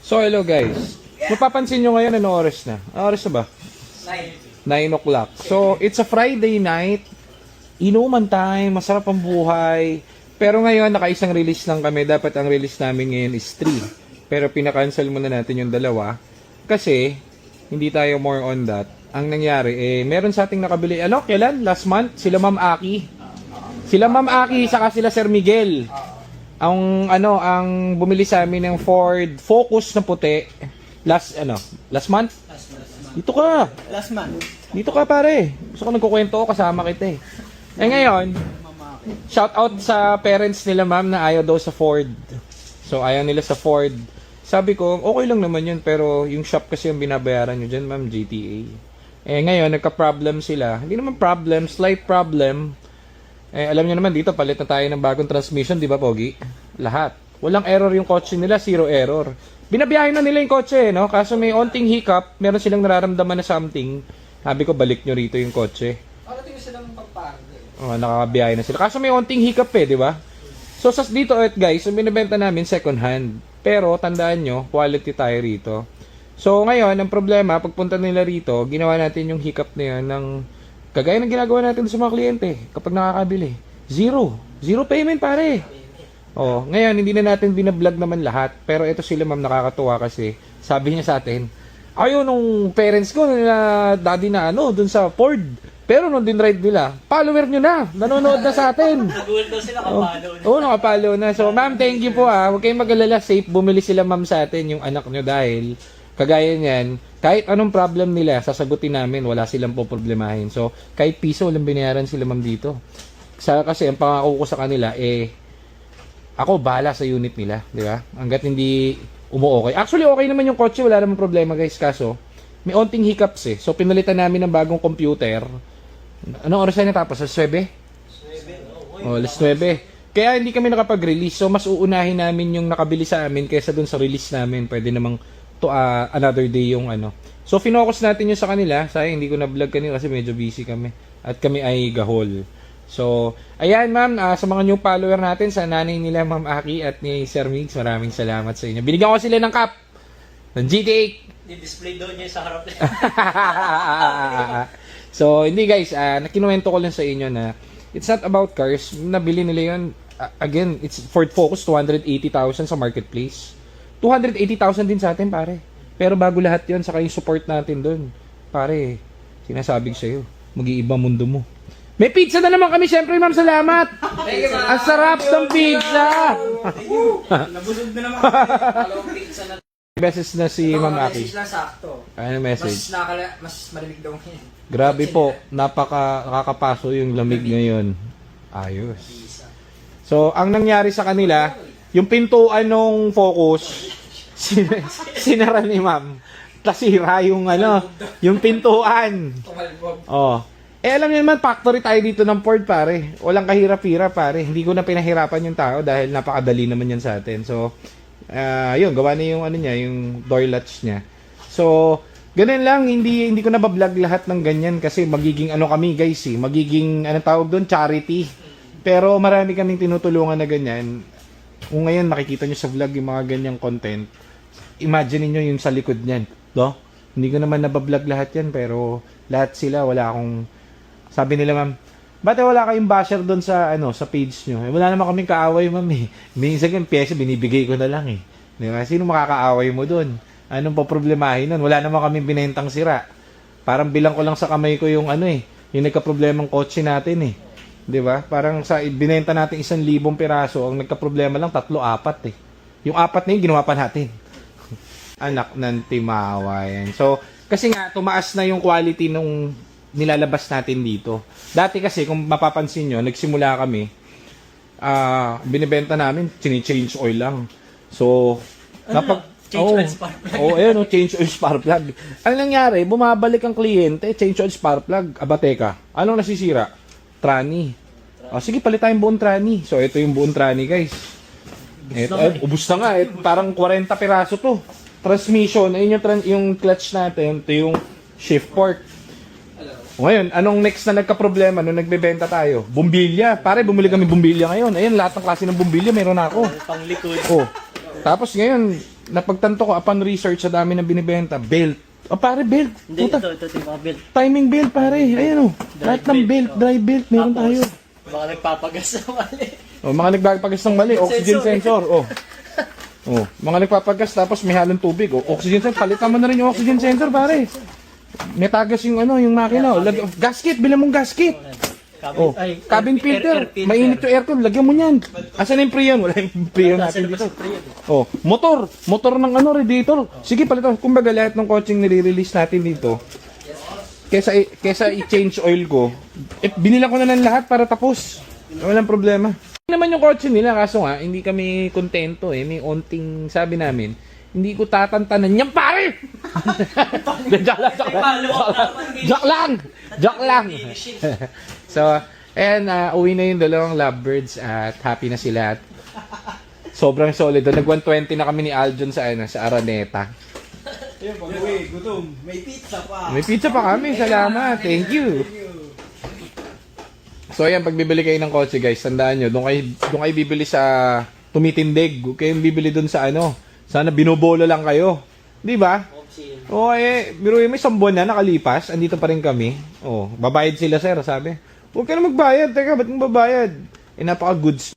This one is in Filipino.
So, hello guys. Mapapansin nyo ngayon, ano oras na? Ano oras na ba? 9 o'clock. So, it's a Friday night. Inuman time, masarap ang buhay. Pero ngayon, naka-isang release lang kami. Dapat ang release namin ngayon is 3. Pero pinakancel muna natin yung dalawa. Kasi, hindi tayo more on that. Ang nangyari, meron sa ating nakabili. Ano, kailan? Last month? Sila Ma'am Aki. Sila Ma'am Aki, saka sila Sir Miguel. Ang bumili sa amin ng Ford Focus na puti. Last month? Dito ka. Last month. Dito ka pare. Gusto ko nagkukwento ko, kasama kita eh. Ngayon, shout out sa parents nila ma'am na ayaw daw sa Ford. So ayaw nila sa Ford. Sabi ko, okay lang naman yun, pero yung shop kasi yung binabayaran nyo dyan ma'am, GTA. Ngayon, nagka-problem sila. Hindi naman problem, slight problem. Alam niyo naman dito, palit na tayo ng bagong transmission, di ba Pogi? Lahat. Walang error yung kotse nila, zero error. Binabiyahin na nila yung kotse, no? Kaso may onting hiccup, meron silang nararamdaman na something. Sabi ko, balik nyo rito yung kotse. Parating silang pagparde. Nakakabiyahin na sila. Kaso may onting hiccup di ba? So, dito guys, yung binibenta namin, second hand. Pero, tandaan nyo, quality tayo rito. So, ngayon, ang problema, pagpunta nila rito, ginawa natin yung hiccup na yun ng kagaya ng ginagawa natin sa mga kliyente kapag nakakabili. Zero payment pare. Ngayon hindi na natin binablog naman lahat, pero ito sila ma'am nakakatuwa kasi sabi niya sa atin, ayaw nung parents ko na daddy na dun sa Ford. Pero nung din-ride nila, follower nyo na, nanonood na sa atin. Nagulat daw sila, kapalo na. Nakapalo na. So ma'am, thank you po Huwag kayong mag-alala, safe. Bumili sila ma'am sa atin, yung anak nyo dahil kagaya niyan, kahit anong problem nila, sasagutin namin, wala silang poproblemahin. So, kahit piso, walang binayaran sila ma'am dito. Kasi ang pangako ko sa kanila, ako bahala sa unit nila, di ba? Hanggat hindi umu-okay. Actually, okay naman yung kotse, wala namang problema guys. Kaso, may onting hiccups So, pinalitan namin ng bagong computer. Anong oras na natapos? Alas 9? Alas 9. Kaya hindi kami nakapag-release. So, mas uunahin namin yung nakabili sa amin kaysa dun sa release namin. Pwede namang to another day yung So, finocus natin yung sa kanila. Sayang, hindi ko na-vlog kanina kasi medyo busy kami. At kami ay gahol. So, ayan ma'am, sa mga new follower natin, sa nanay nila Ma'am Aki at ni Sir Migs, maraming salamat sa inyo. Binigyan ko sila ng cup ng GT8. Di-display doon niya sa harap niya. So, hindi guys, nakinuwento ko lang sa inyo na it's not about cars. Nabili nila yun. Again, it's Ford Focus, 280,000 sa marketplace. 280,000 din sa atin, pare. Pero bago lahat yon, saka yung support natin doon. Pare, sinasabi ko sa'yo, mag-iiba mundo mo. May pizza na naman kami, syempre ma'am, salamat! Ang sarap ng pizza! Nabulog na naman kami. Pizza na. Beses na si Ma'am Aki. Message lang sakto. Ano message? Mas malamig daw ngayon. Grabe po, nakakapaso yung lamig ngayon. Ayos. So, ang nangyari sa kanila, yung pintuan ng Focus, sinara ni ma'am. Tasira yung yung pintuan. Alam niyo naman, factory tayo dito ng Ford, pare. Walang kahirap-hirap, pare. Hindi ko na pinahirapan yung tao dahil napakadali naman yan sa atin. So, yun, gawa na yung yung door latch niya. So, ganun lang, hindi ko na ba-vlog lahat ng ganyan kasi magiging kami guys magiging tawag doon, charity. Pero marami kaming tinutulungan na ganyan. Kung ngayon makikita nyo sa vlog yung mga ganyang content, imagine niyo yung sa likod niyan, no? Hindi ko naman nabablog lahat yan, pero lahat sila wala akong, sabi nila ma'am, ba't wala kayong basher doon sa sa page nyo? Wala naman kaming kaaway ma'am Minsan yung pyesa binibigay ko na lang Di ba? Sino makakaaway mo doon? Anong paproblemahin nun? Wala naman kaming binentang sira. Parang bilang ko lang sa kamay ko yung yung nagka-problemang kotse natin Di ba? Parang binenta natin 1,000 piraso, ang nagka-problema lang 3-4 Yung 4 na yun, ginawa pa natin. Anak ng timawa yan. So, kasi nga, tumaas na yung quality nung nilalabas natin dito. Dati kasi, kung mapapansin nyo, nagsimula kami, binibenta namin, change oil lang. So, change oil spark plug. Change oil spark plug. Ang nangyari, bumabalik ang kliyente, change oil spark plug, teka, anong nasisira? Trani. Sige, palit tayong buong trani. So, ito yung buong trani, guys. Ubus na nga. Parang 40 piraso to. Transmission, ayun yung clutch natin. Ito yung shift fork. Ngayon, anong next na nagka-problema nung nagbebenta tayo? Bumbilya. Pare, bumili kami bumbilya ngayon. Ayun, lahat ng klase ng bumbilya meron ako. Panglikod. Tapos ngayon, napagtanto ko upon research sa dami ng binibenta, belt. Oh, pare, belt. Hindi, Puta, ito yung mga belt. timing belt, pare. Ayan, oh. Lahat ng belt, belt, oh. dry belt, meron Tapos, tayo. Baka nagpapagas na mali. Oh, mga nagpapagas ng mali, oxygen sensor. Oh. Oh, mga nagpapagas tapos may halong tubig. Oh, oxygen sensor, palitan mo na rin yung oxygen sensor, pare. May tagas yung ano, yung makina. Oh, gasket, bilang mong gasket. Oh, cabin filter. Mainit yung aircon, lagyan mo niyan. Asan na yung preyon? Wala yung preyon natin dito. Oh, motor ng ano, radiator. Sige, palitan. Kumbaga lahat ng coaching nire-release natin dito. Kesa i-change oil ko, binila ko na lang lahat para tapos. Walang problema. Hindi naman yung kotse nila, kaso nga, hindi kami kontento eh. May onting sabi namin, hindi ko tatantanan yan, pare! Joke lang! So, ayan, uwi na yung dalawang lovebirds at happy na sila. At sobrang solid. Nag-120 na kami ni Aljon sa Araneta. Ayun, pag-uwi, gutom. May pizza pa. May pizza pa kami. Salamat. Thank you. So ayan, pag bibili kayo ng kotse guys, tandaan nyo, doon kayo bibili sa tumitindig. Huwag kayong bibili doon sa ano. Sana binobolo lang kayo. Di ba? Oo, biruin mo, isang buwan na nakalipas, andito pa rin kami. Oh, babayad sila sir, sabi. Huwag ka na magbayad. Teka, ba't mong babayad? Napaka-goods